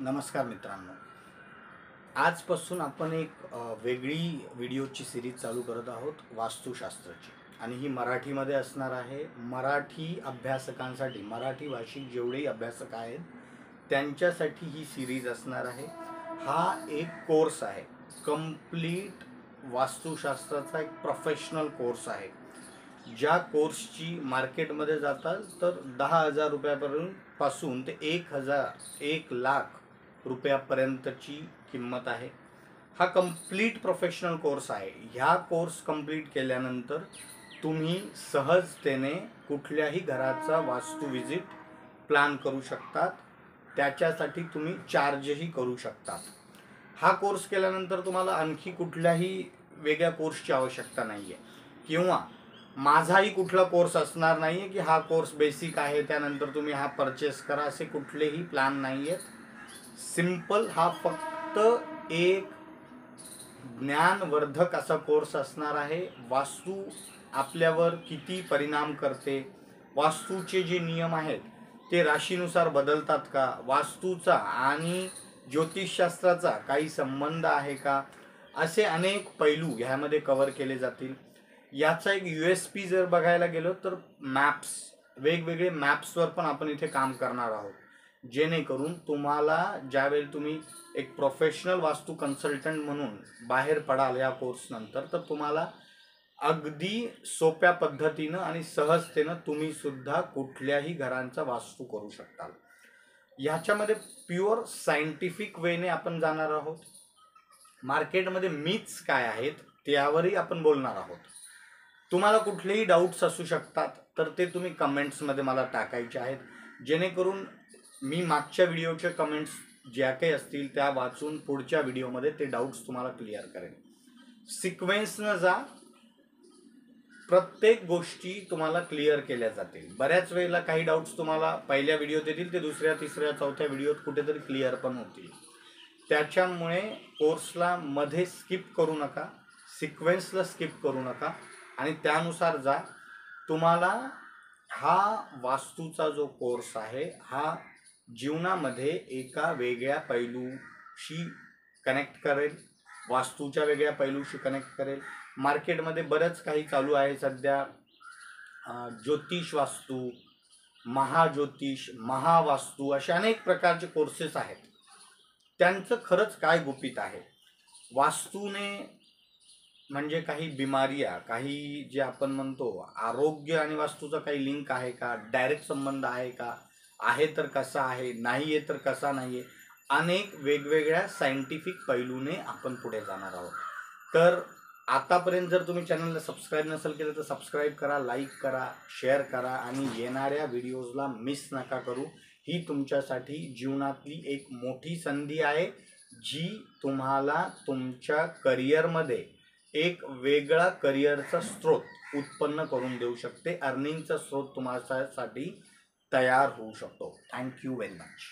नमस्कार मित्रांनो, आजपासून आपण एक वेगळी व्हिडिओची सिरीज चालू करत आहोत वास्तुशास्त्राची. आणि ही मराठीमध्ये असणार आहे. मराठी अभ्यासकांसाठी, मराठी भाषिक जेवढेही अभ्यासक आहेत त्यांच्यासाठी ही सिरीज असणार आहे. हा एक कोर्स आहे, कंप्लीट वास्तुशास्त्राचा एक प्रोफेशनल कोर्स आहे. ज्या कोर्सची मार्केटमध्ये जातात तर 10,000 रुपयापासून ते 1,00,000 रुपयापर्यंतची किंमत आहे. हा कंप्लीट प्रोफेशनल कोर्स आहे. ह्या कोर्स कंप्लीट केल्यानंतर तुम्ही सहजतेने कुठल्याही घराचा वास्तू विजिट प्लॅन करू शकतात. त्याच्यासाठी तुम्ही चार्जही करू शकतात. हा कोर्स केल्यानंतर तुम्हाला आणखी कुठल्याही वेगळ्या कोर्सची आवश्यकता नाही आहे, किंवा माझाही कुठला कोर्स असणार नाही आहे की हा कोर्स बेसिक आहे त्यानंतर तुम्ही हा परचेस करा, असे कुठलेही प्लॅन नाही आहेत. सिंपल हा फक्त एक ज्ञानवर्धक असा कोर्स असणार आहे. वास्तू आपल्यावर किती परिणाम करते, वास्तूचे जे नियम आहेत ते राशीनुसार बदलतात का, वास्तूचा आणि ज्योतिषशास्त्राचा काही संबंध आहे का, असे अनेक पैलू ह्यामध्ये कव्हर केले जातील. याचा एक USP जर बघायला गेलो तर मॅप्स, वेगवेगळे मॅप्सवर पण आपण इथे काम करणार आहोत, जेणेकरून तुम्हाला ज्यावेळी तुम्ही एक प्रोफेशनल वास्तू कन्सल्टंट म्हणून बाहेर पडाल या कोर्सनंतर, तर तुम्हाला अगदी सोप्या पद्धतीनं आणि सहजतेनं तुम्ही सुद्धा कुठल्याही घरांचा वास्तू करू शकता. ह्याच्यामध्ये प्युअर सायंटिफिक वेने आपण जाणार आहोत. मार्केटमध्ये मिथ्स काय आहेत त्यावरही आपण बोलणार आहोत. तुम्हाला कुठलेही डाऊट्स असू शकतात तर ते तुम्ही कमेंट्समध्ये मला टाकायचे आहेत, जेणेकरून मी मागच्या व्हिडिओचे कमेंट्स ज्या काही असतील त्या वाचून पुढच्या व्हिडिओमध्ये ते डाऊट्स तुम्हाला क्लिअर करेन. सिक्वेन्सनं जा, प्रत्येक गोष्टी तुम्हाला क्लिअर केल्या जातील. बऱ्याच वेळेला काही डाऊट्स तुम्हाला पहिल्या व्हिडिओत येतील, ते दुसऱ्या तिसऱ्या चौथ्या व्हिडिओत कुठेतरी क्लिअर पण होतील. त्याच्यामुळे कोर्सला मध्ये स्किप करू नका, सिक्वेन्सला स्किप करू नका आणि त्यानुसार जा. तुम्हाला हा वास्तूचा जो कोर्स आहे हा जीवनामध्ये एका वेगळ्या पैलूशी कनेक्ट करेल, वास्तूच्या वेगळ्या पैलूशी कनेक्ट करेल. मार्केटमध्ये बरंच काही चालू आहे सध्या, ज्योतिष वास्तू, महाज्योतिष, महावास्तू, असे अनेक प्रकारचे कोर्सेस आहेत. त्यांचं खरंच काय गुपित आहे, वास्तूने म्हणजे काही बिमारिया, काही जे आपण म्हणतो आरोग्य आणि वास्तूचा काही लिंक आहे का, डायरेक्ट संबंध आहे का, आहे तर कसा आहे, नाही आहे तर कसा नाही आहे, अनेक वेगवेगळ्या सायंटिफिक पैलूने आपण पुढे जाणार आहोत. तर आतापर्यंत जर तुम्ही चॅनलला सबस्क्राईब नसेल केलं तर सबस्क्राईब करा, लाईक करा, शेअर करा आणि येणाऱ्या व्हिडिओजला मिस नका करू. ही तुमच्यासाठी जीवनातली एक मोठी संधी आहे, जी तुम्हाला तुमच्या करिअरमध्ये एक वेगळा करिअरचा स्रोत उत्पन्न करून देऊ शकते. अर्निंगचा स्रोत तुम्हासाठी तयार होऊ शकतो. Thank you very much.